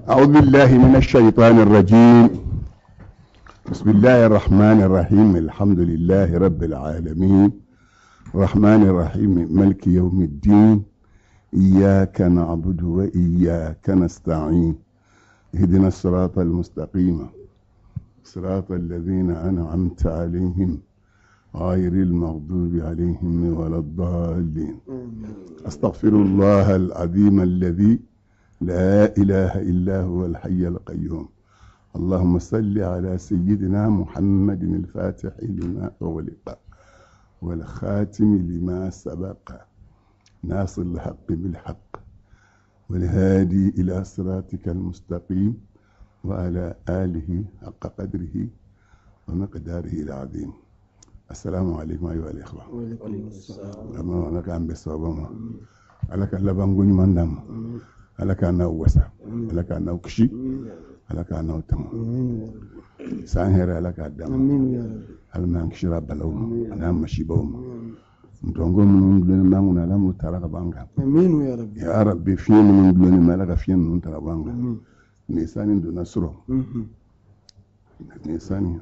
أعوذ بالله من الشيطان الرجيم. بسم الله الرحمن الرحيم. الحمد لله رب العالمين الرحمن الرحيم مالك يوم الدين. إياك نعبد وإياك نستعين. اهدنا الصراط المستقيم صراط الذين أنعمت عليهم غير المغضوب عليهم ولا الضالين. أستغفر الله العظيم الذي لا إله إلا هو الحي القيوم. اللهم صل على سيدنا محمد الفاتح لما أغلق والخاتم لما سبق ناصر الحق بالحق والهادي إلى صراطك المستقيم وعلى آله حق قدره ومقداره العظيم. السلام عليكم أيها الإخوة. وعليكم السلام. أما لك عم بصوبنا لك لبنغني من دم لك أنا وسا لك أنا كشي لك أنا تم سانهر لك الدم آمين يا رب. هل ما نكشر بلوم أنا مشي بوم نتونغو من دون ما من على مترك بانغا. آمين يا رب. يا رب في من دون ما لك في من ترى بانغا. نيسان دون سرو نيسان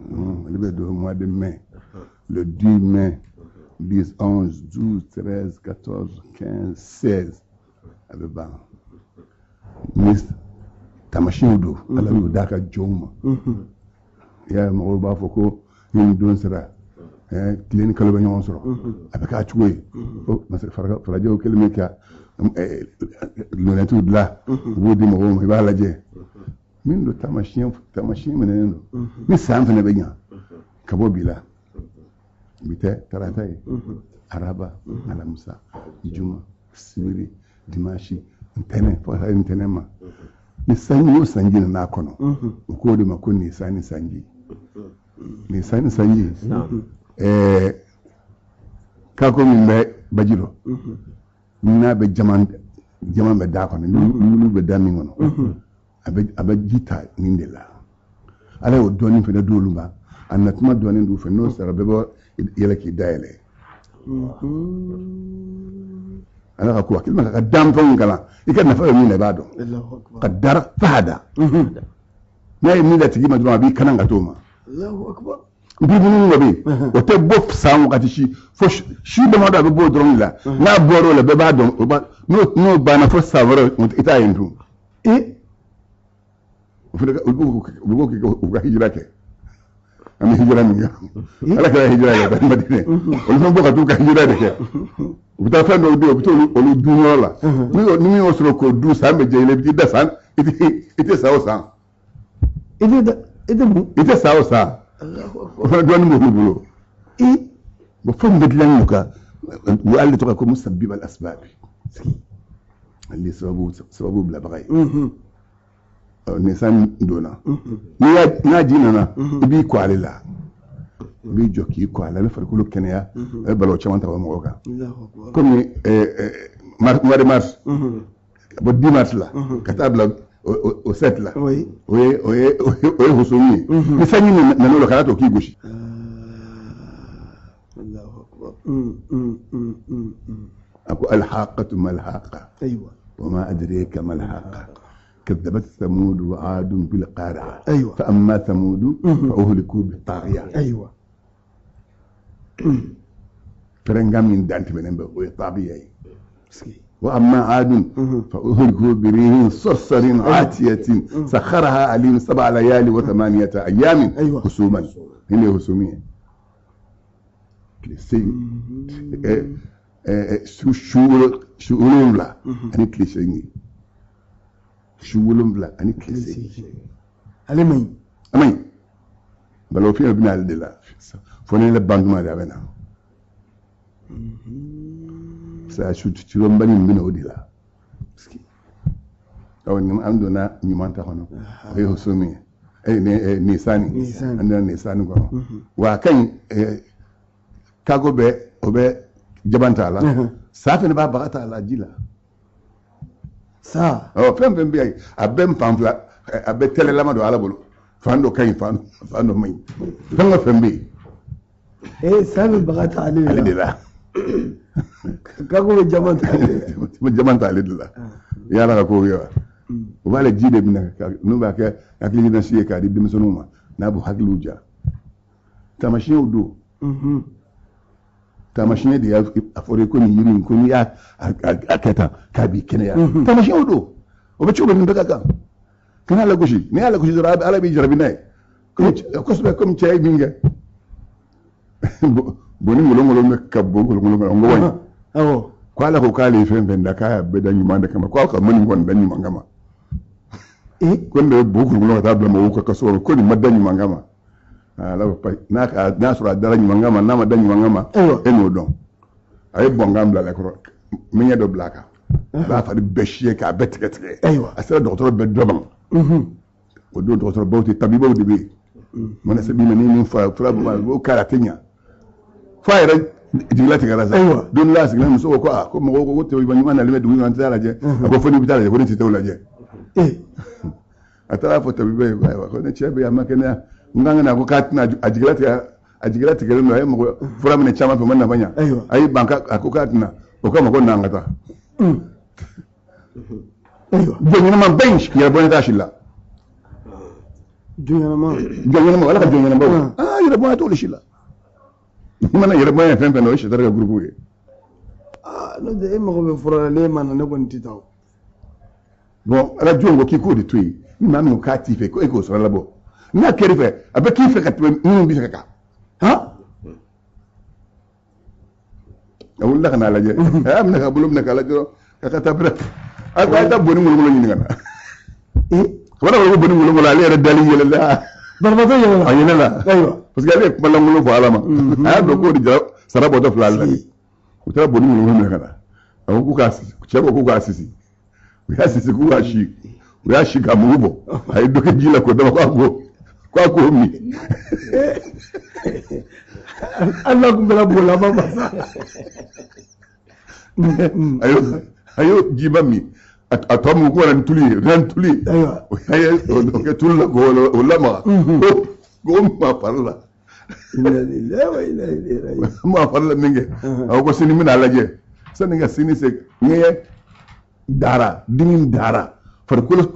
اللي بده mois de mai le 10 mai 10 11 12 13 14 15 16 avec ban mis tamashin do ala do daka joma ya mo ba foko ni don sira clinique kala banyon soro avec a tuwe mas farajo kelme ka lo netu la wodi mo mo ba la je min do tamashin menendo ni samfa ne benya kabo bila bite tarata araba alamsa juma sibiri dimashi ntene ma ni sanyi yo sanji na kono ko de makon ni sanji ka ko min be bajiro na be jaman be da kono ni be da min ngono abe jita nindela ala o doni fe da dolumba annatuma doni ndu fe no sara be bo yela ki daele ana ko akil ma ka dam fon kala ikan na fa min le bado Allahu akbar. qaddar fahada na mi da tigi maduma bi kanan ga toma Allahu akbar. bi bunun gobe o te bof samu kati shi da ma da bo dron la na boro le be bado no ba na fo savoro ita yintu ufuka hijira ke ami hijira minga ala ka hijira ya ban madine o no boka tu ka hijira de ke uta fa no do olu du no la ni mi osro ko du sa me je le bi da san ite sa o sa ite sa o sa Allahu akbar. don mo bulo bo fam bedlan muka wa alli to ko musabbib al asbab اللي سببه بلا بغاي نسان دونا ناجي نانا بي كواللا بي جوكي كوالا فركلو كنيا بلو تشمان تاوا موكا Allahu akbar. كومي مارس بدي مارس لا كتاب لا او سيت لا Oui. وي حسومي نساني نانو كالا تو كي غوشي Allahu akbar. اكو الحاقه ما الحاقه أيوة. وما أدريك ما الحاقة كذبت ثمود وعاد بالقارعة أيوة. فأما ثمود فأهلكوا بالطاغية أيوة. فرنجا من دانت من طبيعي وأما عاد فأهلكوا بريح صرصر عاتية سخرها عليهم 7 ليال و8 أيام أيوة. حسوما هنا حسومية شؤون لا أني كليشيني شؤون لا أني كليشيني ألمين. أمين بلو في ابن الله فوني لبانك ما دابنا سأشوت تلوم بني من وديلا أو نم عندنا نيمان تخانو هي حسومي أي نيساني عندنا نيساني كمان وكان كاغو به jabanta la safi ne ba bagata la jila sa fem bi ay abem pamfla abe tele lama do ala bolo fando kay fando may fem bi safi bagata ali de la kago jamanta ali jamanta ali de la yara ko yo o b'a la ji de minɛ n'u b'a kɛ hakilinasi ye k'a di denmisɛnninw ma n'a b'u hakiliw ja taamasiyɛnw don taamasiyɛn de y'a fɔra ko nin yiri in ko n'i y'a kɛ tan k'a b'i kɛnɛya taamasiyɛnw don o bɛ cogo min bɛɛ ka kan kana lagosi n'i y'a lagosi dɔrɔn ala b'i jarabi n'a ye kosɛbɛ komi cɛ ye min kɛ bon ni ngolongolo bɛ ka bon ngolongolo kan ngo wani ko ala ko k'ale fɛn fɛn da k'a bɛɛ da ɲuman de kama ko ka mɔni kɔni da ɲuman kama ko ne bɛ bon ngolongolo ka taa bila mɔgɔw ka so ko nin ma da ɲuman kama ala ko n'a sɔrɔ a dara ɲuman kama n'a ma da ɲuman kama e n'o dɔn a ye bɔnkan bila la kɔrɔ min ɲɛ dɔ bila a kan b'a fari bɛɛ siyɛ k'a bɛɛ tigɛ tigɛ a sera dɔgɔtɔrɔ bɛɛ dɔn o don dɔgɔtɔrɔbaw tɛ tabibaw de bɛ yen mana se min ma ni fura o k'a tɛ ɲa f'a yɛrɛ jigila tigɛra sa don la sigilen muso ko ko mɔgɔw ko tabiba ɲuman nalen bɛ dugu kɔnɔ an tɛ taa lajɛ a ko fo n'i bɛ taa lajɛ ko ne tɛ taa lajɛ a taara fɔ tabiba ye ko ne cɛ bɛ yan a ma kɛnɛya n kan ka na ko k'a tɛna a jigila tigɛlen don a ye mɔgɔ fura minɛ caman fɛ o ma nafa ɲa a y'i ban a ko k'a tɛna o kama ko n'an ka taa jɔn ɲɛnama ba in yɛrɛ bɔ ne t'a si la jɔn ɲɛnama ala ka jɔn ɲɛnamaw yɛrɛ bɔ ne t'olu si la i mana yɛrɛ bɔ ye fɛn fɛn na o ye sitɛrɛ ka gurupu ye n'o tɛ e mago bɛ fura la ne ma na ne kɔni tɛ taa bon ala jɔn ko k'i k'o de to yen ni maa min ko k'a t'i fɛ ko e k'o sɔrɔ labɔ n'a kɛr'i fɛ a bɛ k'i fɛ ka tɛmɛ minnu b'i fɛ kan a wulila ka n'a lajɛ a y'a minɛ ka bolo minɛ k'a lajɛ ka taa bɛrɛ a ko a ye taa bonni ngolongolo ɲini ka na a b'a ko bonni ngolongolo ale yɛrɛ dali yɛlɛla banabaatɔ yɛlɛla a yɛlɛla parce que ale ye kuma lankolon fɔ ala ma a y'a dɔn k'o de sara bɔtɔ fila ale la u taara bonni ngolongolo minɛ ka na a ko cɛ ko k'u k'a sisi u y'a sisi k'u k'a si u y'a si k'a mugu bɔ a ye dɔ kɛ ji la k'o dama k'a k'o min ala tun bɛna bolo laban ma sa a y'o jiba min a tɔ mun ko ni tulu ye ran tulu ye o y'a kɛ tulu la k'o lamaga ko ma fari la ma fari la min kɛ a ko sini bɛna lajɛ sani ka sini se ŋɛɲɛ dara dimi dara farikolo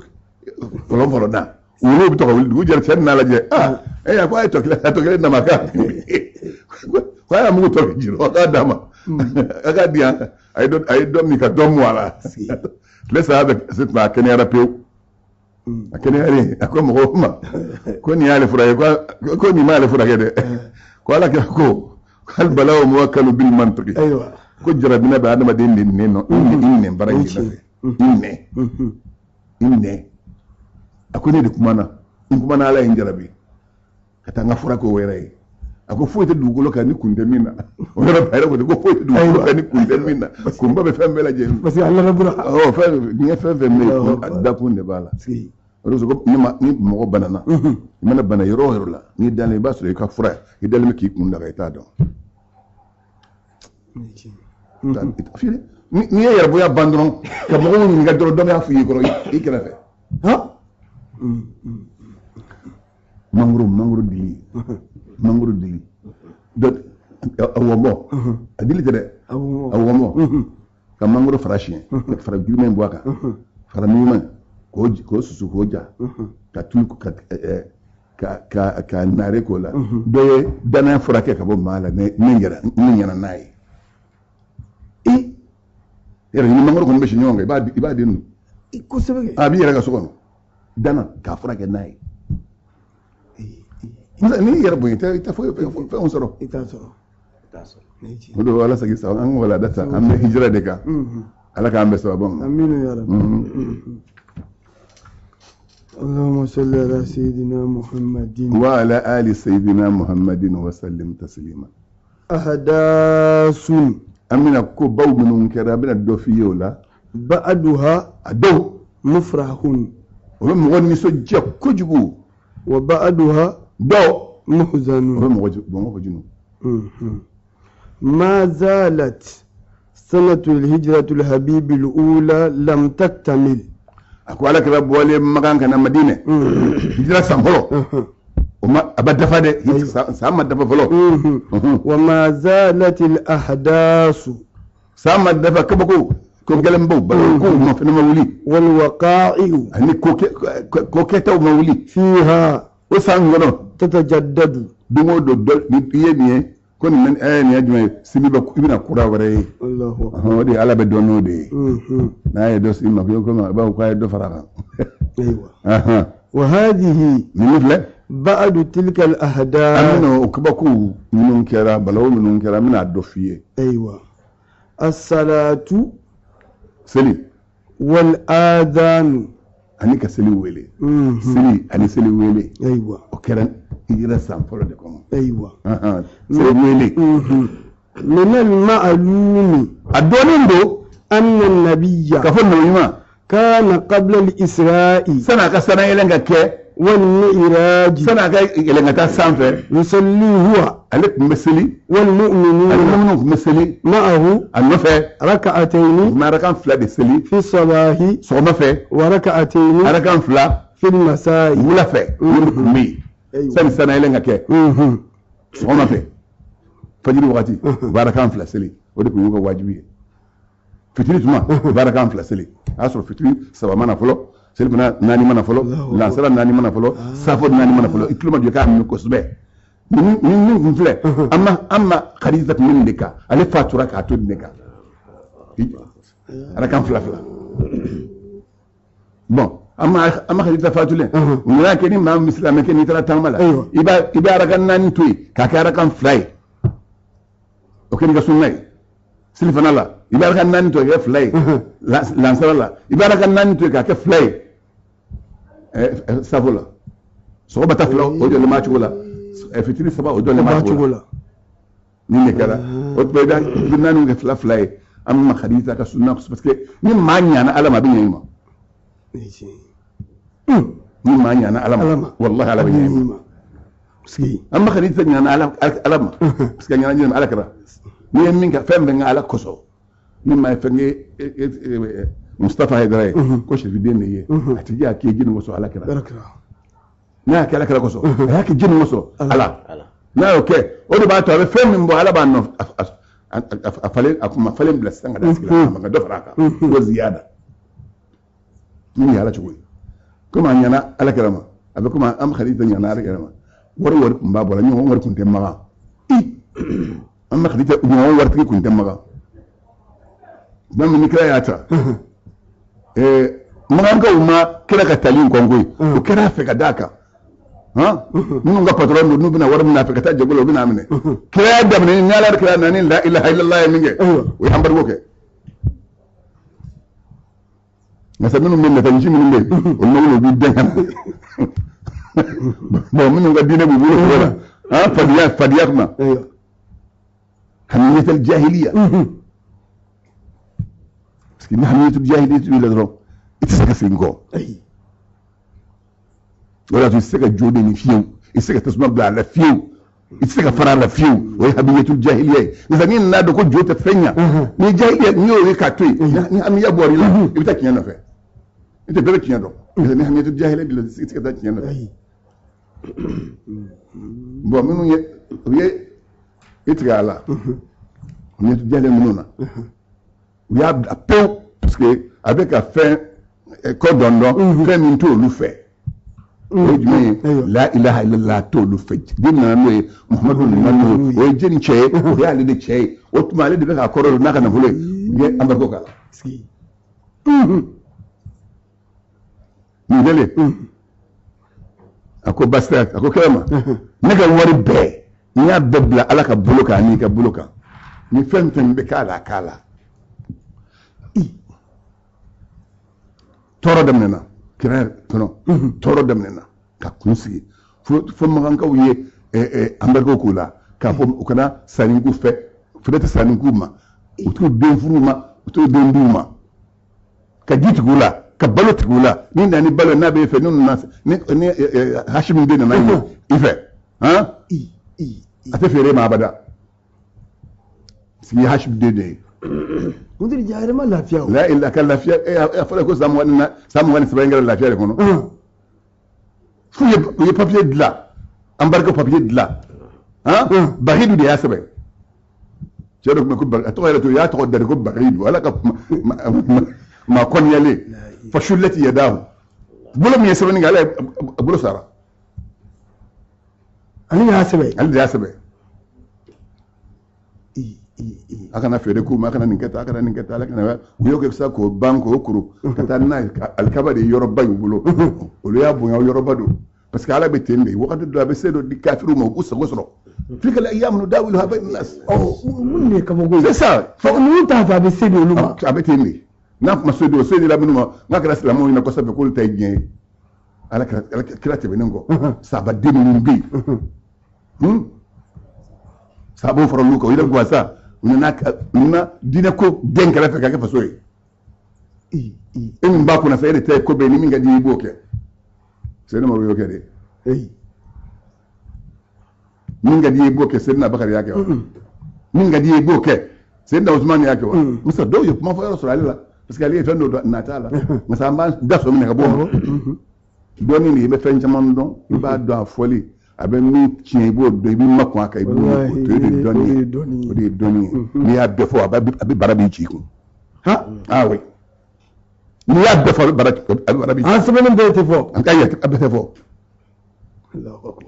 fɔlɔ da wolo bɛ to ka wuli dugu jɛra cɛ n'a lajɛ a ko a ye tɔ kelen dama kan ko a y'a mugu tɔ jiri a k'a d'a ma a k'a di yan a ye dɔ min ka dɔ mu a la tile saba bɛ se tuma a kɛnɛyara pewu a kɛnɛyalen a ko mɔgɔw ma ko nin y'ale furakɛ ko nin m'ale furakɛ dɛ ko ala kira ko hali balawo mɔgɔ kalo bil mantiki ko jarabinɛ bɛ adamaden de nɛn nɔ i nɛn bara in de fɛ i nɛn a ko ne de kumana n kumana ala ye n jarabi ka taa n ka fura k'o wɛrɛ ye a ko foyi tɛ dugukolo kan ni kun tɛ min na o yɔrɔ bɛɛ yɛrɛ ko foyi tɛ dugukolo kan ni kun tɛ min na kunba bɛ fɛn bɛɛ lajɛlen parce que ala la bura diɲɛ fɛn fɛn bɛ yen a dakun de b'a la o de ko ni mɔgɔ banana i mana bana yɔrɔ o yɔrɔ la n'i dalen i b'a sɔrɔ i ka fura i dalen bɛ k'i kun daga i t'a dɔn n'i ye yɛrɛbonya ban dɔrɔn ka mɔgɔw ɲininka dɔrɔn dɔ y'a f'i ye kɔrɔ i kɛrɛfɛ mangoro dili a wɔmɔ a dili tɛ dɛ a wɔmɔ ka mangoro fara siɲɛ fara girimɛ bɔ a kan fara muguman k'o susu k'o ja ka tulu ka naare k'o la dɔ ye danaya furakɛ ka bɔ maa la min ɲɛna n'a ye yɛrɛ ni mangoro kɔni bɛ si ɲɔgɔn kan i b'a di nu a b'i yɛrɛ ka so kɔnɔ dana k'a furakɛ n'a ye n'i yɛrɛ bonya i tɛ fɛnw sɔrɔ i t'a sɔrɔ o don ala sagi sa an ka walada ta an bɛ hijira de kan ala k'an bɛ sababu ma اللهم صل على سيدنا محمد وعلى آل سيدنا محمد وسلم تسليما أحداث أمنا كو باو من كرا بنا دو فيو لا بعدها أدو مفرحون ومن مغني سجى كجبو وبعدها دو محزنون ومن ما زالت سنة الهجرة الحبيب الأولى لم تكتمل أقول لك رب ولي مكان كان مدينة هجرة سامبلو وما أبدا فادي سام دفع فلو وما زالت الأحداث سام دفع كبكو ko gelen bo ba ko mo fe mawuli والوقائع ani ko keta mawuli فيها o sangono تتجدد dumo do ye ni ko ni men ni aduma sibi ba ibina kura ware الله أكبر ho de ala be dono de مهم. na ye do sima ko ko ba ko do fara أيوة aha وهذه ni mufle بعد تلك الأهداف amino kubaku minun kera balawo minun kera mina do fiye أيوة الصلاة seli والآذان ani ka seli wele مهم. seli ani seli wele أيوة o kera ira san folo de kono أيوة aha seli wele مهم. من المعلوم adonin do أن النبي ka fo no yima كان قبل الإسراء sana ka sana yelenga ke والمعراج sana ka yelenga ta sanfe يصلي هو ale kumbe seli والمؤمنون almumnu kumbe seli معه anofe ركعتين ma rakan fla de seli في الصباح so ma fe وركعتين arakan fla في المساء wula fe wulu kumbe أيوة. sana yelenga ke مهم. so ma fe fajiri wakati barakan fla seli o de ko yugo wajibi fitiri tuma barakan fla seli aso fitiri saba mana folo seli bana nani mana folo lansara nani mana folo safo nani mana folo ikluma de ka mi ko sube min fle amma khadija min deka ale fatura ka to deka barakan fla bon amma khadija fatule muna ke ni ma muslima ke ni tara tamala iba arakan nani toy ka ka arakan fly o ken ga sunnay silfana la ibaraka nani to ya fly lansara la ibaraka nani to ka fly savola so bata fly o de ma chula fitiri saba o de ma chula ni ne kala o to da nanu ga fly amma khadija ka sunna parce que ni ma nyana alama bin yima ni ma nyana alama wallahi alama bin yima amma khadija nyana alama parce que nyana nyana alakra ni minka fembe nga ala koso ni ma fenge Mustafa Haidara ko shi bidin ne ye ati ya ke ginin wasu ala kira na ke ala kira koso ya ke ginin wasu ala na okay o de ba to be fembe mbo ala ba no afale akuma fale blessing da sikira ma ga dofara ka ko ziyada ni ya ala chugo kuma nyana ala kira ma abe kuma am khadija nyana ala kira ma war kumba bola ni war kunte maga amma khadija mo warti kun tamaga dan min kira yata mun ga uma kira ka talin kongoy ko kira fe ka daka ha mun ga patron do bina war mun afika ta jagulo bina amne kira da mun ni ala kira nani la ilaha illallah ya minge wi ambar goke ngasa mun min ta nji mun be o mun bi dengan bo mun ga dine bu bu wala ha fadiyat ma حمية الجاهلية بس كنا حمية الجاهلية تقول لهم إتسكا فينكو ولا تسكا جودني فيو إتسكا تسمع بلا فيو إتسكا فرا فيو وهي حمية الجاهلية إذا مين نادو كو جوتا فينيا ني جاهلية نيو يكاتوي ني حمية بوري لا يبتا كيانا في إنت بيبتا كيانا إذا ني حمية الجاهلية بلا إتسكا تا كيانا في بو منو itri ala on est bien les monona we have a peu parce que avec a fin cordon fait min to lu fait la ilaha illallah to lu fait dinna no muhammadu nanu o jeni che o ya le de che o tuma le de ka kororo naka na vule ye amba ko kala ni dele ako basta ako kema naga wari be ni ya babla ala ka buluka ni ka buluka ni fenfen be kala kala toro dem nena kira tono toro dem nena ka kunsi fo magan ka wiye ambargo kula ka fo kana saningu fe fudata saningu ma utu den furuma utu den duma ka jiti kula ka balot kula ni ndani balo na be fe non nas ni hashim den na ni ife ha ate fere ma abada si hashim dede mudir jaare ma lafiya la illa kan lafiya fara ko samu wani sabayin garan lafiya da kono fu ye papier de la embarque papier de la hein bahidu de ya sabai cero ko to ila to ya to da ko barid wala ka ma kon yale fa shullati yadahu bulo mi yesabani ngala bulo sara ani ya sebe aka na fere kuma aka na ninketa ala kana yo ke sa ko banko okuru kata na alkaba de yoroba yubulo olu ya bonya yoroba do parce que ala be tende wakati do be sedo di kafiru mo usa gosro tilka al ayyam nudawiluha bayna nas mun ne kama go c'est ça fa mun ta be sedo luma abe tende na ma sedo la minuma ngakara islamu ina ko sabe ko tay bien ala kira tebe nengo saba demu mbi sabo foro luka ida gwasa una dina ko den kala fe ka faso en ba ko na fe te ko be ni minga di boke c'est no mo yoke de minga di boke c'est na bakari yake wa minga di boke c'est na Usman yake wa musa do yo ma fa rasul Allah parce que ali fe ndo na tala musa ma da so min ka bo doni ni be fen jamon don ba do afoli abe mi tiɲɛ i b'o dɔn i b'i makun a kan i b'o to ye de dɔnni ye o de ye dɔnni ye n'i y'a bɛɛ fɔ a bɛ bara b'i ci kun ah oui n'i y'a bɛɛ fɔ a bɛ bara b'i ci an sɛbɛnnen bɛɛ tɛ fɔ an ka yɛ a bɛɛ tɛ fɔ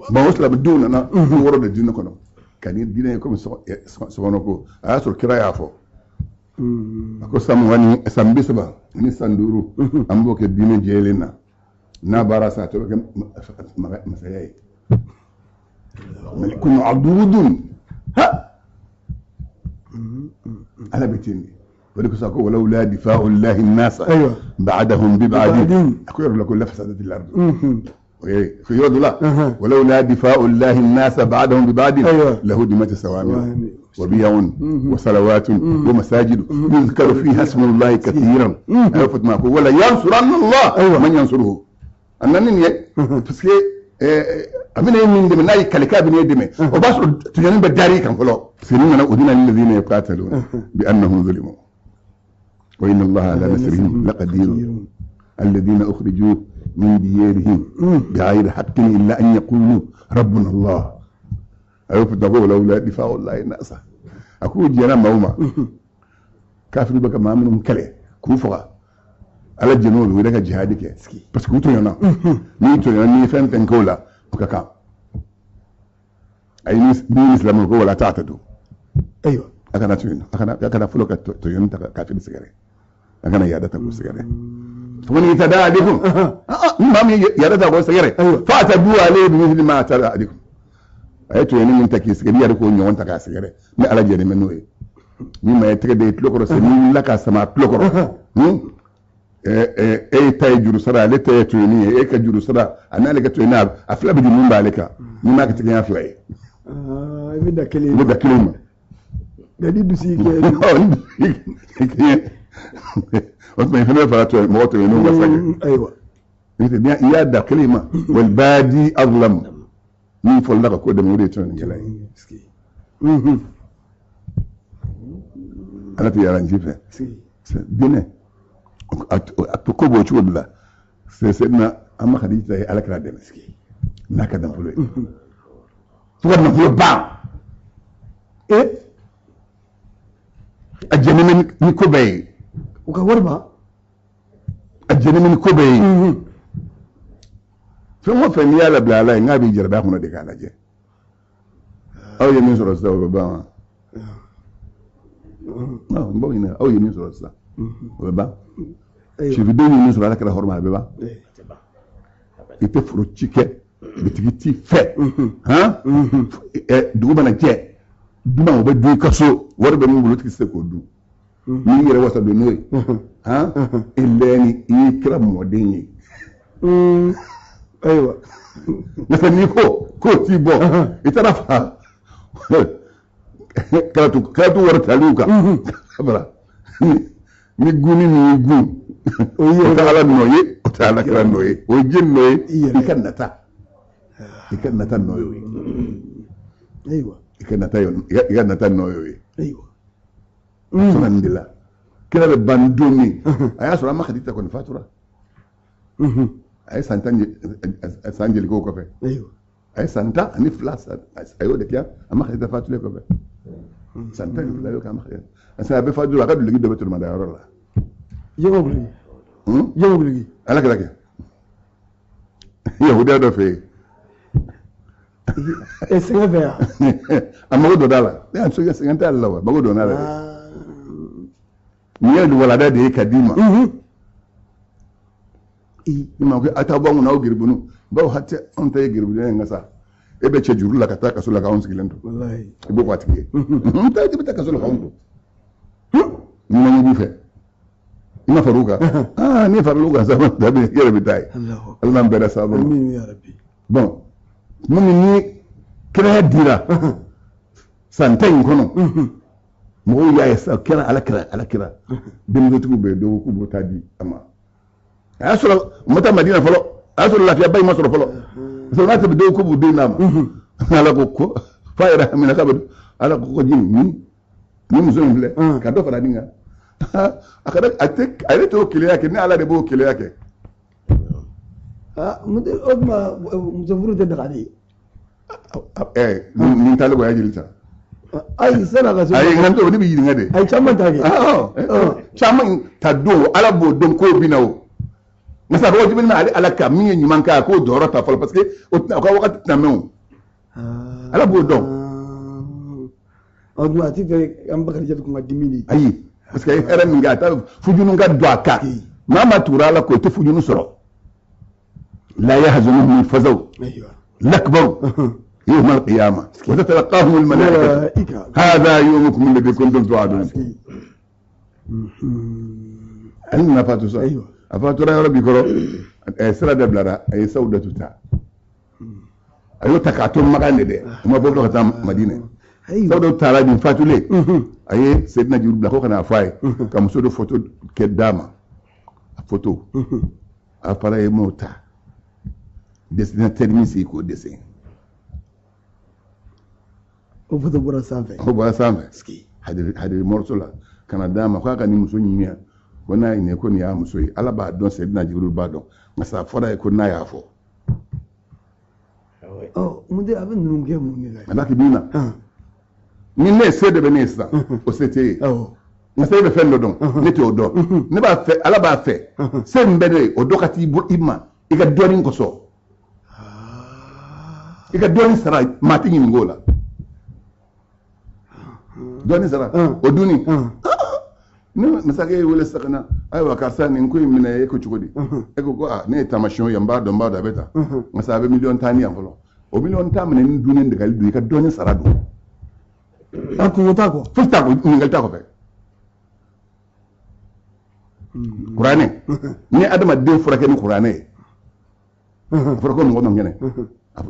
bon o silamɛdenw nana du wɔɔrɔ de diinɛ kɔnɔ ka ni diinɛ ye komi sɔgɔnɔ ko a y'a sɔrɔ kira y'a fɔ a ko san 30 ni san 5 an b'o kɛ diinɛ jɛlen na n'a baara sa a tɔ bɛ kɛ masaya ye ملكون عضود ها على بيتين ولك ساكو ولولا دفاع الله الناس ايوه بعدهم ببعض اكثر لكل فسادة الارض في يرد لا ولولا دفاع الله الناس بعدهم ببعض لهدمت الصوامع وبيع وصلوات ومساجد يذكر فيها اسم الله كثيرا عرفت ما ولا ينصرن الله من ينصره انني بس abina min deme nayi kalika bine deme o baso tujani be dari kan folo sinina udina lil ladina yaqataluna bi annahum zulimu wa inna allaha ala nasrihim laqadir alladhina ukhriju min diyarihim bighayri haqqin illa an yaqulu rabbuna allah ayu dago laula difa'u allahi nasa aku jena mawma kafiru baka mamunum kale ku foga ala jenobe wi daga jihadi ke parce que to yana ni fen fen ko la kaka ay ni islam ko wala ta'tadu ايوه akana tuino akana fulo ka to yonta ka fi sigare akana yada ta ko sigare to woni tada alikum mami yada ta ko sigare fa ta du ale bi mithli ma tada alikum ay to yoni min taki sigare yada ko nyon ta ka sigare mi ala jere men noy ni ma tege de tlokoro se ni la ka sama tlokoro tay juru sara le tay to ni ka juru sara anale ka to ni afla bi mun balika ni ma ka tege ya fly mi da kelima gadi du si ke o ma fena fara to mo to no wasage aywa ni ya da kelima wal badi azlam ni fo la ko de mo de to ni gelay ana ti yaran jife bine to ko bo chuo la c'est na amma khadija ay alakra de miski naka dan fulo to na fulo ba ajene min ni ko bay o ka warba ajene min ko bay fe mo fe ni ala bla la ngabi jarba ko no de kala je aw yemin soro sa ba no mbo ina aw yemin soro sa ba ci bi deni ni soro ala kala horma be ba ite furo chike bitigiti fe ha duba na je duma o be du kaso warbe mu bulut ki se ko du ni yere wasa do noy ha eleni ikra modeni aywa nasa ni ko ti bo itara fa katu warta luka kabra ni guni ni gu o taala noye o taala kra noye o jin noye ikannata noye aywa ikannata noye aywa alhamdulillah kila be bandoni aya sura ma khadita ko fatura ay sanjeli ko ko fe aywa ay santa ani flas ayo de kia ama khadita fatule ko fe santan fila yo kam khair asa be fadu ka duligi do betul madara la Jango guligi ala kala ke yahuda do fe e senga ver amago do dala ya so ya senga dala wa bago do na la ni yadu wala da de kadima ma ko ata bangu na o girbunu ba hatta on tay girbunu ngasa e be che juru la kata ka so la ka on sigilento wallahi e bo kwatike ta de beta ka so la ka on ni ma ngi fe ina faruka ni faruka sa da be yere bitai Allah mbere sa amin ya rabbi bon mun ni kira dira santai kono mo ya sa kira ala kira bin do tugu be do ku bota di ama asoro mata madina folo asoro la fiya bay masoro folo so na tabi do ku bu de nama ala ko fayra min ka be ala ko jini ni muso mble ka do fara dinga akada atek ale to kile yake ni ala de bo kile yake mude odma muzavuru de dagadi ni talo go yajilta ay sana ga so ay nganto ni bi yinga de ay chamman tage chamman ta do ala bo don ko binawo masa ko jibin na ala ka mi nyuman ka ko doro ta fal parce que ko wakati na mew ala bo don odma ati fe ambakar jatu ko ngadimini ayi parce que era mi ga ta fujunu ga do aka mama turala ko to fujunu soro la yahzunuhum fazaw ايوه الأكبر يوم القيامة وتتلقاهم الملائكة هذا يومكم الذي كنتم توعدون أنا فاتوسا أيوة أفاتورا يا ربي كرو سلا دبلرا أي سودة تا أيوة تكاتم مكان ده ما بقول لك تام مدينة سودة تارا بين فاتولي أي سيدنا جيرو بلاكو كنا فاي كم سودة فوتو كداما فوتو أفرا يموتا dessin termisi ko dessin o foto bora sanfɛ ski hadir morsula kana dama ko ka ni muso nyinya ko na ne ko ni ya muso yi ala ba don sayyidina jibril ba don masa fara ko na ya fo munde abin nun ge mun ne ala ki bina ni ne se de bene sa o sete masa be fendo don ne te o do ne ba fe ala ba fe se mbede o dokati bu imma iga doni ko so ika doni sara mati ni ngola doni sara o duni no masake wala sakana ay wa karsa ni ko mina e ko chugodi e ko ne tamashon yamba do mba da beta masabe million tani am folo o million tam ne duni de gal du ika doni sara do ko ta ko fusta ko ni gal ta ko fe qur'ane ni adama de furake ni qur'ane furako mo ngom ngene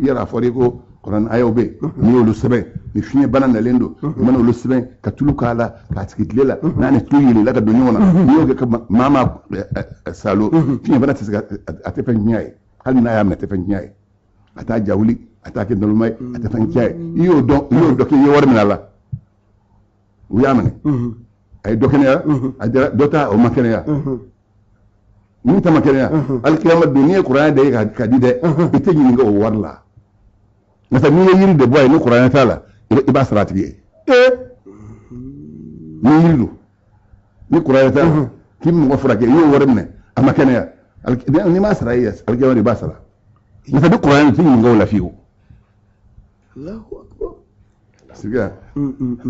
yara fori ko Quran ayo be ni olu sebe ni fiye bana na lendo man olu sebe ka tulu kala ka tikitlela na ne tuyile la ka do nyona ni ka mama salo fiye bana tisga atefen nyai hali na ya na tefen nyai ata jawli ata ke dolmay atefen nyai yo do ke yo war minala uyamane ay dokene ya adira dota o makene ya ni ta makene ya alkiyama duniya Quran da ka dide ite ni nga o warla nasa ni yiri de boy ni Quran tala iba sarati ni yiri ni Quran tala kim mo furake yo warmne ama kene ya ni ma saraya alkiyama riba sara nasa bi Quran tin nga wala fiu Allahu akbar siga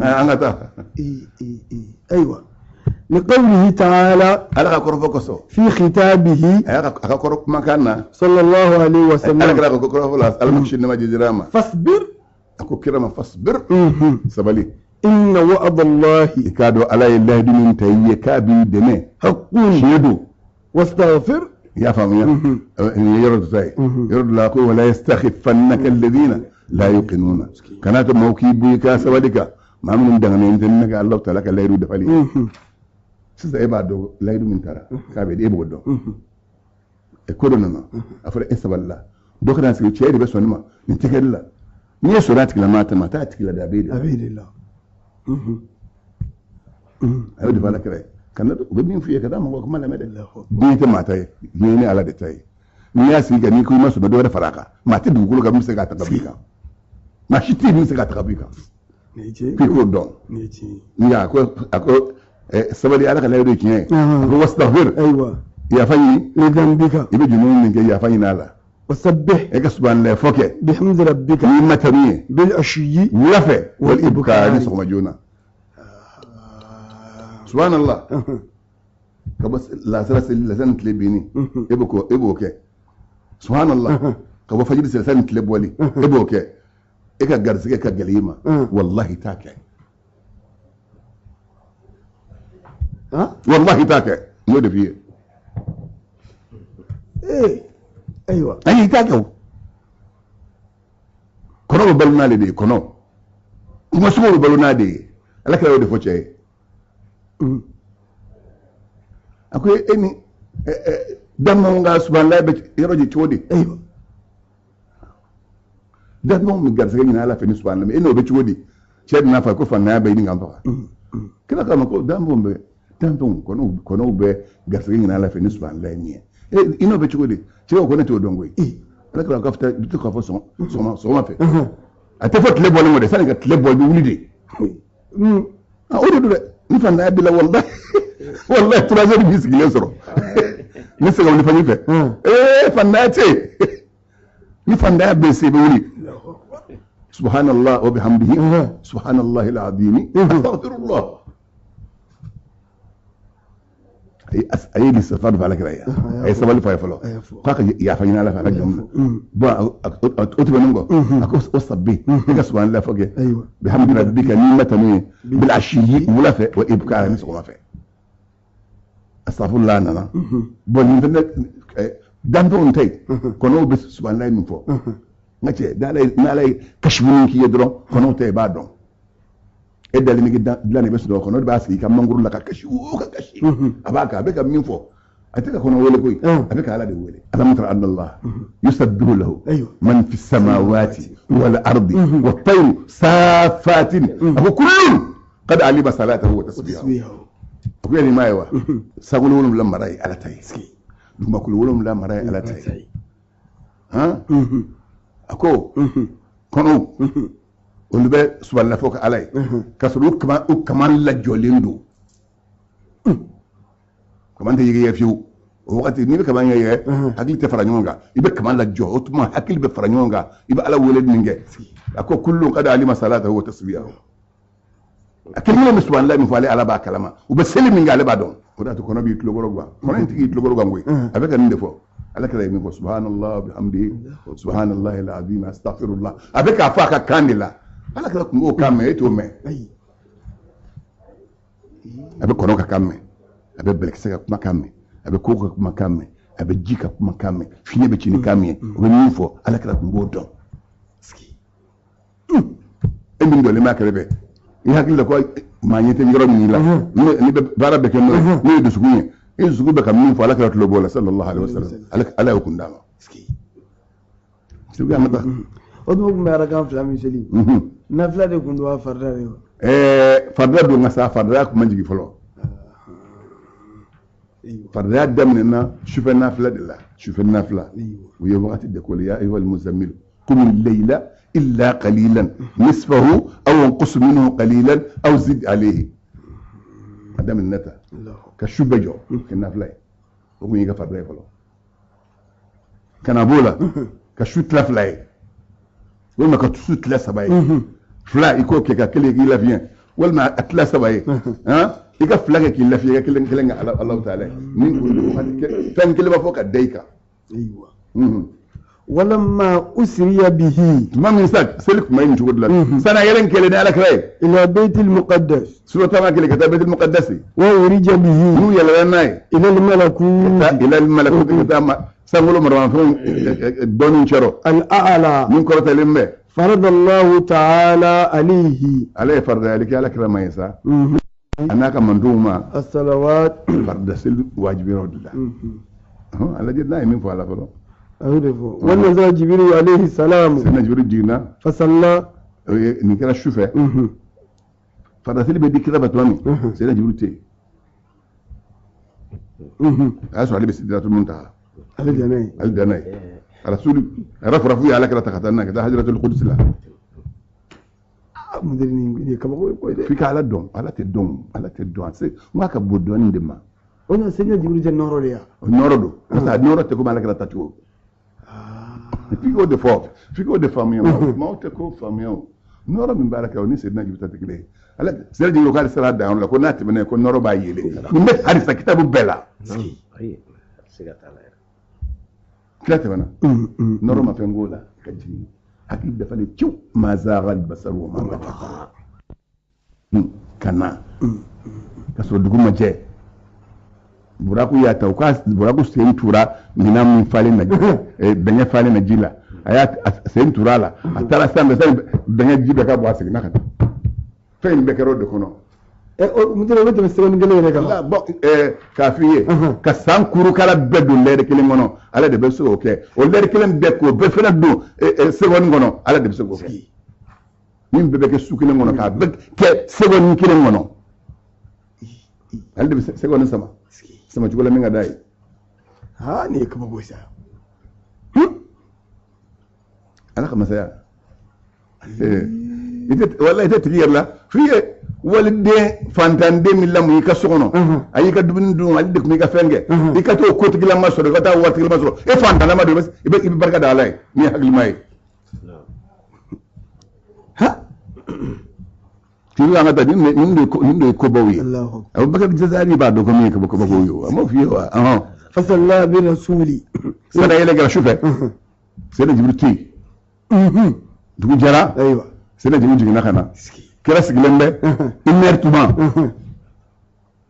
angata ايوه لقوله تعالى على كرفكسو في خطابه aka korop makana صلى الله عليه وسلم ala ko koroflas almushin ma jijirama فاصبر ako kirama fasbir sabali إن وعد الله ikado ala illahi min tayyi kabi deme حق shedu واستغفر يا فاهم يرد زي يرد لا قوة ولا يستخفنك الذين لا يوقنون كانت موكي بيكا سبالك ما من دغني انك الله تعالى لا يرد فلي سيدا يبادو لا يرد من ترى كابي دي بودو كودنا افر اسبالله دوكنا سي تشيري بسونما نتكلا ني سورات كلمات ما تاتكلا دابيد أبيد الله ايو دي بالك ري كان بمين في كذا ما كما لا مدى دي ما تاي يني على دي تاي ni ya siga ni kuma su da faraka ma ta dugulu ga musa ga ta kabika ma shi ti musa ga ta kabika fi ko don ya ko sabali ala kala yado kiyen ko wastaghfir aywa ya fanyi li dhanbika ibe junun min ke ya fanyi nala wasabbih e ka subhanallah foke bihamdi rabbika ni matani bil ashyi wulafe wal ibkari so majuna subhanallah ka bas la san tlebini ebo ke subhanallah ka ba fajiri sai san tlebwali ebo ke e ka garsige ka galima wallahi take والله تاكا مو فيه ايوه اي تاكا كونو بالنا لدي كونو كما سمو بالنا دي ala kala de foche akoy eni dammo nga subhanallah be yeroji chodi ايوه dammo mi garsege ni ala feni subhanallah eno be chodi ched na fa ko fa na be ni ngamba kila kama ko dammo be tanton kono be garsege ni ala feni subhanallah ni ino be chodi chewo ko neto dongo ala kala ka fta bitu ka fo so ma fe ate fot le bol mo de sani ka le bol bi wulide odo do ni fa na bila wallahi wallahi troisième bis ki le soro ni se ni fa ni fe fa na te ni fa na be se be wuli subhanallah wa bihamdihi subhanallahi alazim astaghfirullah ay li safar fa la kaya ay sabal fa falo ka ya fa ina la fa gam ba otu benungo akos osabbi ka subhanallah foge bihamdi rabbika nimatani bil ashiyi mulafa wa ibkara nisqa fa astaghfirullah nana bon ni dan don tay kono be subhanallah min fo ngace dalay kashmun ki yedro kono tay ba don e dali mi dlani besu do kono ba si kam manguru la ka kashi abaka be kam min fo atika kono wele koy abika ala de wele alam tara anna allah yusabbihu lahu man fi samawati wal ardi wat tayr safatin abu kullun qad alima salatahu wa tasbihahu ko yani maywa sagul wolum la maray ala tay dum ko wolum la maray ala tay ha ako kono on be subhanallah foko alay kasru kaman la jolindo kaman te yige fiu wakati ni be kaman yige hakili te fara nyonga ibe kaman la jo otuma hakili be fara nyonga ibe ala wole ninge ako kullu qad alima salatahu wa tasbihahu akilmo mi subhanallah mi fale ala ba kalama ube seli minga ale ba don ko datu kono bi tlogoro gwa kono ntigi tlogoro gwa ngoy avec an defo ala kala mi ko subhanallah bihamdihi subhanallahi alazim astaghfirullah avec afa ka kandila ala kala ko kamme to me abe kono ka kamme abe belkse ka kuma kamme abe ko ka kuma kamme abe jika kuma kamme fini be chini kamme o be nufo ala kala ko don ski emin dole ma kala i hakili ko ma nyete ngoro ni la ni be bara be ken ni do sugunye e sugu be kam min fo ala kala to bola sallallahu alaihi wasallam ala yakun dama ski sugu amata odo ko mera kan fla mi seli na fla de kundu wa farda de farda do ngasa farda ko manjigi folo farda damne na shufa nafla de la shufa nafla wi waqti de ko ya ayyuhal muzammil qum al-layla إلا قليلا نصفه أو انقص منه قليلا أو زد عليه هذا من نتا كشو بجو كنا فلاي وكون يجا فلاي فلو كان أبولا كشو تلا فلاي وما كتشو تلا سباي فلاي يكو كي كل يجي لافين ولا أتلا سباي ها يجا فلاي كي لافين كلن الله تعالى من فان كلمة فوق الديكا أيوة ولما أسري به ما من ساك سلك ما ينشغل لك سنة يلين كلي على كراي إلى بيت المقدس سورة ما كلي كتاب بيت المقدس وورج به هو يلا ناي إلى الملكوت إلى الملكوت كتاب سامولو مروان فون دونين شرو الأعلى من كرة الإمة فرض الله تعالى عليه فرض ذلك على كلام يسا أنا كمان دوما الصلوات فرض سل واجبين الله على جد ناي من فعل فلو ونزل جبريل عليه السلام سيدنا جبريل جينا فصلى نكرا الشوفه فرسل بدي كده بتوامي سيدنا جبريل تي اسوا عليه بسدرات المنتهى الدناي الرسول رفرفوا على كده تختنا كده حجره القدس لا mudirni kaba ko de fika ala te don ase ngaka bodoni de ma ona senya jibril je noro de ya noro do sa noro te ko malaka tatu fiko de famio ma te ko famio noro min baraka oni sedna jibril tatikile ala sera jibril ko sera da on la ko nati bene ko noro ba yele mbe hadisa kitabu bela ayi sigatala kilate bana noro ma fengola kajini hakil da fale ciu ma zagal basar wa ma gata kana kaso duguma je buraku ya tauka buraku sen tura mina min fale na benya fale na jila aya sen tura la atara sambe sen benya jibe ka bo asigi nakata fen be kero de kono mudira wete mesere ngele ne kala bon kafiye ka sankuru kala bedu lede kelen ngono ala de be so okay o lede kelen be ko be fena do segon ngono ala de be so okay nim be ke sukile ngono ka be ke segon kelen ngono ala de be segon sama jugula minga dai ha ne kaba gosa ala kama saya wallahi ite tiyarla fiye walide fantande millamu yika sokono ayi ka dubin dum ali de ka fenge ika to ko tigila maso de kata wat tigila maso e fantana ma do bas ibe barka da alay ni hagli may ha tiwa ngata ni ko bawi Allahu abu bakar jazari ba do ko mi ko bawi amma fiye wa fasalla bi rasuli sada yele ga shufe sada jibriti dugu jara aywa sada jibriti na kana kira sigilembe imer tuma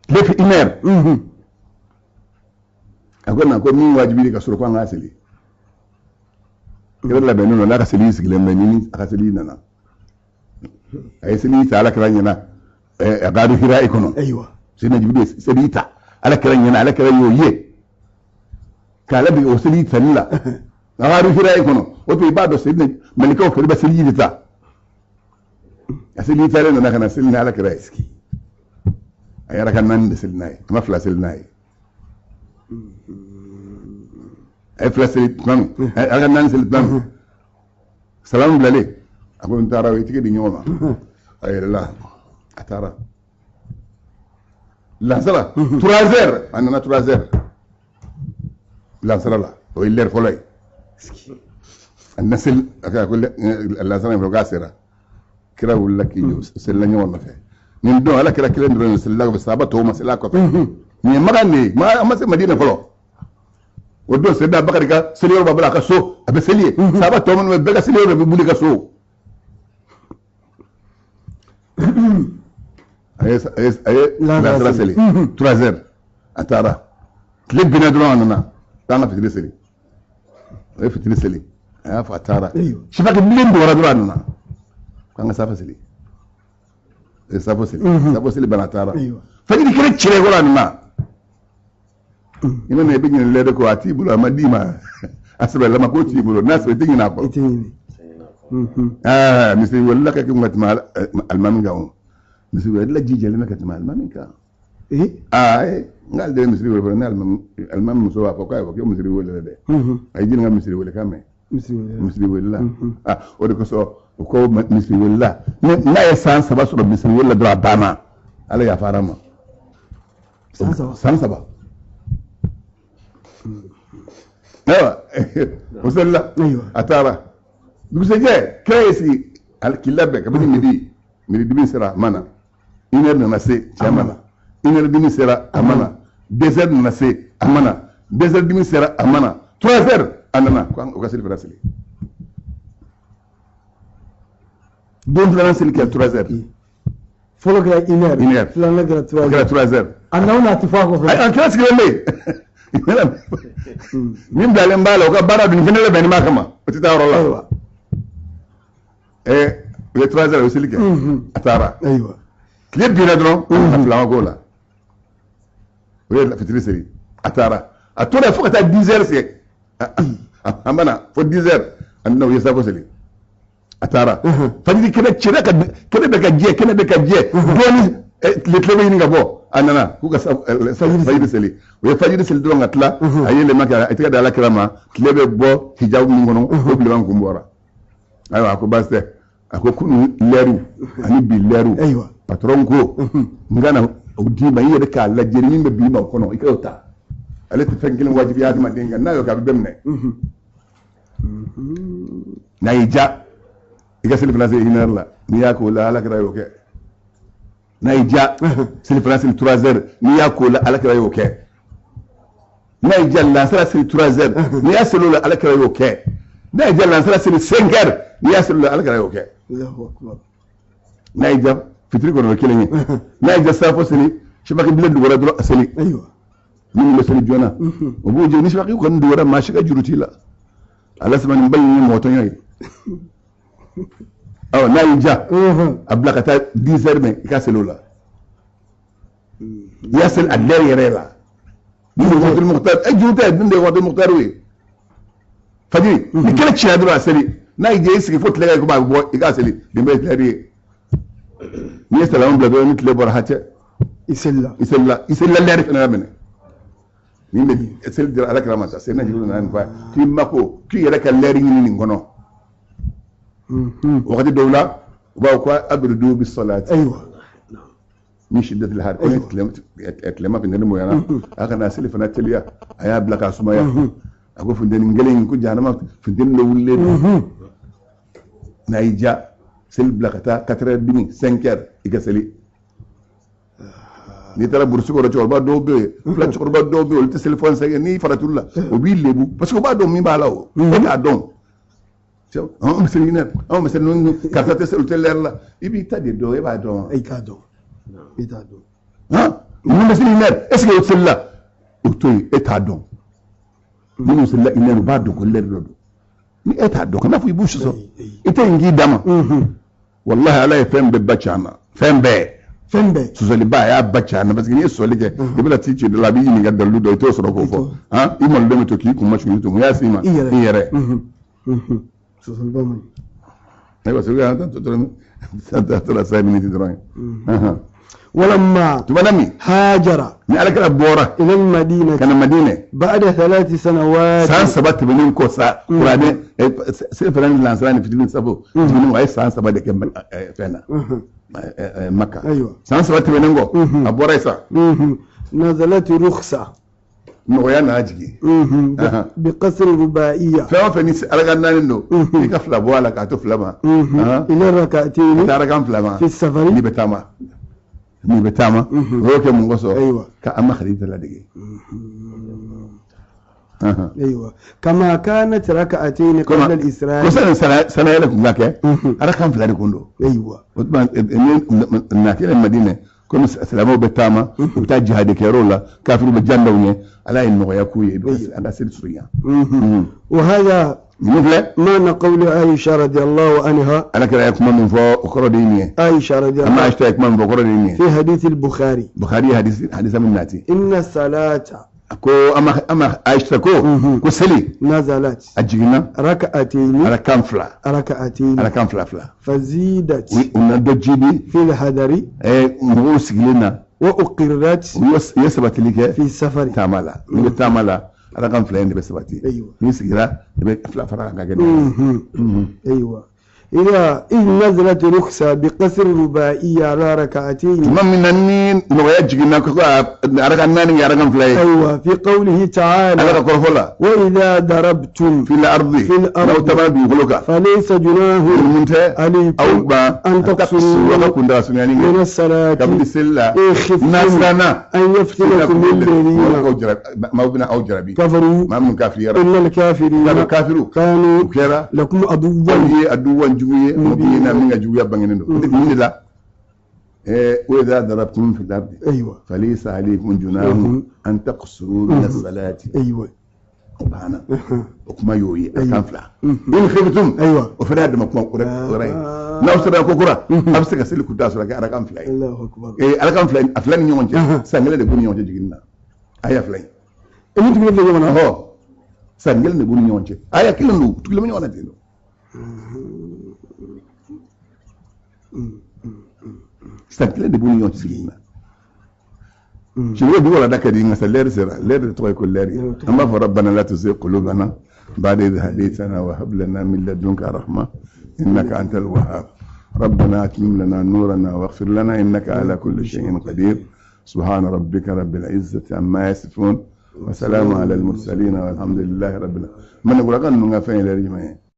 lefi imer akona ko min wajibi ka suru ko ngasili kira la benno la ka sili sigilembe ni aka sili nana ay sili ta ala kira nyana agadu hira ikono aywa sina jibril sili ta ala kira nyana ala kira yoye kala bi o sili tanila agadu hira ikono o to ibado sidna malika ko ba sili ta asili tare na kana silni ala kira iski ayara kan nan da silnai kuma fla silnai ay fla sil kan ay nan sil kan salamu alaikum akon tara wi tike di nyoma ay la atara la sala 3h anana 3h la sala la o iller folay annasil aka ko la sala ko gasera kira wala ki sella ñewon na fe ñun do ala kira ndro sella ko saba to ma sella ko ni magane ma se madina folo o do sedda bakari ka seliyor babala ka so abe seliye saba to mo be ga seliyor be buli ka so ay la sala seli 3h atara klib bina dro anana tanga fitri seli ay fitri seli ay fa atara shifa ke bilen do wara dro anana kanga safa sili safa sili banatara fajiri kire chire gola nima ina ne bigin lede ko atibulo amadima asbe lama ko tibulo naso tingina ko misri wala ka kuma tmal almamin gawo misri wala jijele me ka tmal almamin ka ngal de misri wala na almamin muso wa ko ko misri wala de ay jil ngam misri wala kame misri wala o de ko so ko misri wala na ya san saba so misri wala dra bana ala ya farama san saba ewa usalla atara dugseje kresi al kilabe kabini midi dibi sera mana iner na se chamana iner dimi sera amana desert na se amana desert dimi sera amana 3h anana ko kasili brasili don brasili ke 3h folo ke iner flana ke 3h anna tifa ko ay class grele min dalen bala ko bara dun fenele ben makama o ta rola le 3h aussi ligue atara aywa clip bi na dron afla gola we la fitri série atara atora fo ta 10h c'est amana fo 10h amna we sa ko série atara fadi kene chira ka kene be ka je doni le tlebe ni ngabo anana ku ka fajiri seli we fajiri seli do ngatla ayele maka itika dala kirama tlebe bo hijab ni ngono ko bi ban kumbora aywa ko baste ako kunu leru ani bi leru aywa patron ko ngana di ma yede ka la jeri min be bi ma kono ikota ale te fengil wajibi adama dinga na yo ka be bemne na ija iga sel place inar la ni ya ko la ala kra yo ke na ija sel place 3h ni ya ko la ala kra yo ke na ija la sala sel 3h ni ya sel la ala kra yo ke na ija la sala sel 5h ni ya sel la ala kra yo ke Allahu akbar na ija fitri ko no kelenye na ija safo seli shibaki bilen du wala dro aseli aywa min le seli jona o bo je ni shibaki ko ndu wala ma shiga juruti la ala sama mbal ni moto yoy aw na ija ablakata 10h mais ka selo la yasel adler yere la ni mo waqtul muqtar ajuta dinde waqtul muqtar wi fadi ni kala ci adura aseli na ije sigi fot lega ko ba bo iga aseli dimbe tlari ni salam bla do ni tle bor hatta isella ler fena mene ni be sel dir ala kramata se na jiru nan fa ki mako ki yere ka ler ni ngono wakati dawla ba ko abrudu bis salati aywa min shiddat al har etlema fi ngene yana aka na sili fana teliya aya blaka sumaya ako fundeni ngelen ko janama fundeni lo wulle na ija sel blakata 4h30 5h iga seli ni tara bursu ko rocol ba do be fla ko ba do be o téléphone sa ni faratulla o bi lebu parce que ba do mi bala o ta don on monsieur Iner on monsieur non carte cellulaire la ibi ta de do e ba do ay ka do ita do ha non monsieur Iner est-ce que celle-là o toy eta don ni celle-là Iner ba do ko ler do ni eta do kana fu ibu so ita ngi dama wallahi ala fem be bachana fembe sosoli ba ya bachana parce que ni soli ke ibla tichi de la bi ni ga dalu do to so ko fo ha imol de to ki ku machu to ya sima iyere sosoli ba man ay wa so ga to la 5 minutes droit ولما تبنمي هاجر على كده بورا الى المدينه كان مدينه بعد 3 سنوات سان سبت بنين كوسا قرانه سيفران لانسران في دين سبو دين واي سان سبت دك فينا مكه ايوه سان سبت بنين غو ابورا يسا نزلت رخصه نويا ناجي بقصر رباعيه فنيس على غنان نو يكفلا بوالا كاتو فلما الى الركعتين تاركان فلما في السفر ni betama roke mun goso ايوه كأما خريطة لا دقي ايوه كما كانت ركعتين قبل الاسراء كسر سنه لكم ذاك رقم فلان كوندو ايوه وطبعا ناكل المدينه كنا سلامو بتاما وبتاع جهاد كيرولا كافر بجندوني على انه يكوي انا سير سوريا وهذا معنى قول عائشة رضي الله عنها أنا كده يكمن من فوق أقرديني عائشة رضي الله عنها عائشة يكمن من فوق أقرديني في حديث البخاري حديث من ناتي إن الصلاة كو أما عائشة كو سلي نزلت أجينا ركعتين على كام فلا فزيدت وندجيني في الحضر نغوص لنا وأقرت يثبت لك في السفر تعمل رقم فلان بسباتي ايوه نسيرا فلا فرق ايوه إن نزلت رخصة بقصر رباعية على ركعتين ما من النين نويجينا أركاننا يا رقم فلان ايوه في قوله تعالى وإذا ضربتم في الأرض لو تبادوا يقولك فليس جناح عليكم أن تقصروا من الصلاة إن خفتم أن يفتنكم الذين كفروا إن الكافرين كانوا لكم عدوا جوية مبينة من جوية بانينو من لا وإذا ضربتم في الأرض أيوة فليس عليكم جناح أن تقصروا من الصلاة أيوة سبحانه وكما يوي كان فلا إن خفتم أيوة وفراد مكما قرأي نوصل كوكورا أبسك سيل كداس ولا كأرا كان فلا الله أكبر أرا كان فلا أفلان يوم سانجل نبوني يوم جينا أيا فلا إنت تقول لي وانا هو سانجل نبوني يوم جي أيا كلهم تقول لي وانا تينو سانجل نبوني يوم جينا شنو بيقول هذاك دي مثلا لير سرا لير توي كل لير اما فربنا لا تزغ قلوبنا بعد إذ هديتنا وهب لنا من لدنك رحمة إنك أنت الوهاب ربنا أتمم لنا نورنا واغفر لنا إنك على كل شيء قدير سبحان ربك رب العزة عما يصفون وسلام على المرسلين والحمد لله رب العالمين من يقول لك أنه فين